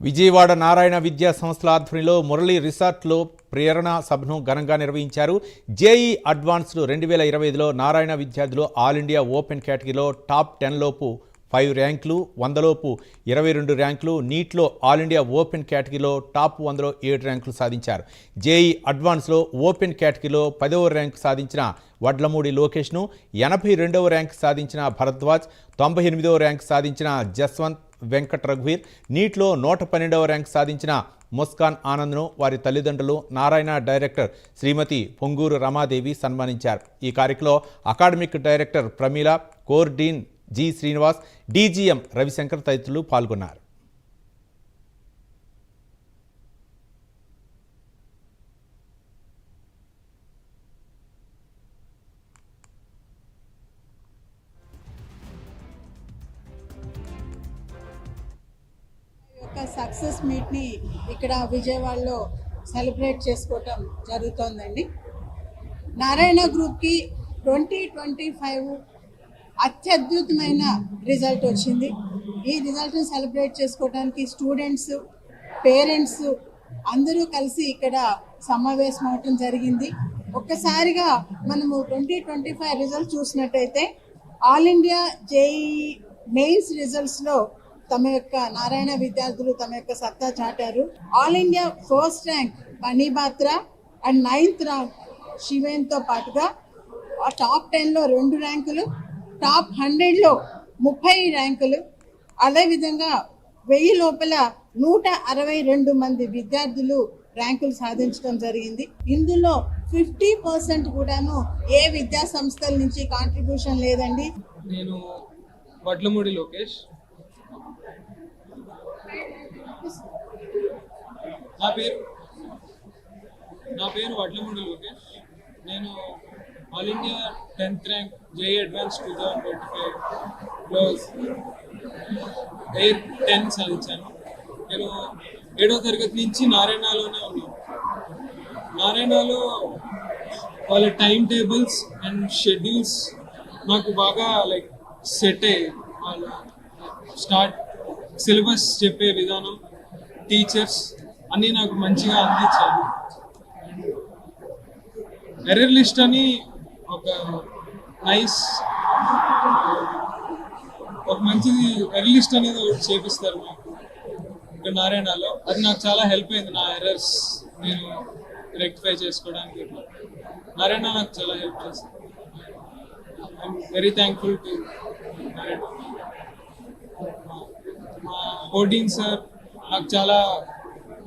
విజయవాడ నారాయణ విద్యా సంస్థల ఆధ్వర్యంలో మురళి రిసార్ట్లో ప్రేరణ సభను ఘనంగా నిర్వహించారు. జేఈ అడ్వాన్స్డ్ 2025లో నారాయణ విద్యార్థులు ఆల్ ఇండియా ఓపెన్ కేటగిరీలో టాప్ 10 లోపు 5 ర్యాంకులు, 100 లోపు 22 ర్యాంకులు, నీట్లో ఆల్ ఇండియా ఓపెన్ కేటగిరీలో టాప్ 100లో 7 ర్యాంకులు సాధించారు. జేఈ అడ్వాన్స్లో ఓపెన్ కేటగిరీలో 10వ ర్యాంకు సాధించిన వడ్లమూడి లోకేష్ను, 82వ ర్యాంకు సాధించిన భరద్వాజ్, 98వ ర్యాంకు సాధించిన జస్వంత్ వెంకట్ రఘువీర్, నీట్లో 112వ ర్యాంకు సాధించిన ముస్కాన్ ఆనంద్ను వారి తల్లిదండ్రులు, నారాయణ డైరెక్టర్ శ్రీమతి పొంగూరు రమాదేవి సన్మానించారు. ఈ కార్యక్రమంలో academic director Pramila, core dean G Srinivas, DGM Ravishankar తదితరులు పాల్గొన్నారు. సక్సెస్ మీట్ని ఇక్కడ విజయవాడలో సెలబ్రేట్ చేసుకోవటం జరుగుతోందండి. నారాయణ గ్రూప్కి 2025 అత్యద్భుతమైన రిజల్ట్ వచ్చింది. ఈ రిజల్ట్ని సెలబ్రేట్ చేసుకోవడానికి స్టూడెంట్స్, పేరెంట్స్ అందరూ కలిసి ఇక్కడ సమావేశం అవటం జరిగింది. ఒక్కసారిగా మనము 2025 రిజల్ట్ చూసినట్టయితే ఆల్ ఇండియా జేఈ మెయిన్స్ రిజల్ట్స్లో తమ యొక్క నారాయణ విద్యార్థులు తమ యొక్క సత్తా చాటారు. All India first rank Bani Batra and 9th rank శివేన్తో పాటుగా టాప్ 10లో 2 ర్యాంకులు, టాప్ 100లో 30 ర్యాంకులు, అదేవిధంగా 1000 లోపల 162 మంది విద్యార్థులు ర్యాంకులు సాధించడం జరిగింది. ఇందులో 50% కూడాను ఏ విద్యా సంస్థల నుంచి కాంట్రిబ్యూషన్ లేదండి. నేను వడ్లమూడి లోకేష్. నా పేరు వడ్లమూడి లోకేష్. నేను all India 10th rank JEE advance 2025లో ఎయిర్ 10 సాధించాను. నేను 7వ తరగతి నుంచి నారాయణలోనే ఉన్నాను. నారాయణలో వాళ్ళ టైం టేబుల్స్ అండ్ షెడ్యూల్స్ నాకు బాగా సెట్ అయ్యాయి. వాళ్ళ సిలబస్ చెప్పే విధానం, టీచర్స్ అన్నీ నాకు మంచిగా అందించారు. ఎర్రర్ లిస్ట్ అని ఒక మంచిది ఎర్రర్ లిస్ట్ అనేది ఒకటి చేపిస్తారు మాకు ఇక్కడ నారాయణలో. అది నాకు చాలా హెల్ప్ అయింది. నా ఎర్రర్స్ నేను రెక్టిఫై చేసుకోవడానికి నారాయణ నాకు చాలా హెల్ప్ చేస్తుంది. I'm very thankful to Narayana. మా కోర్డీన్ సార్ నాకు చాలా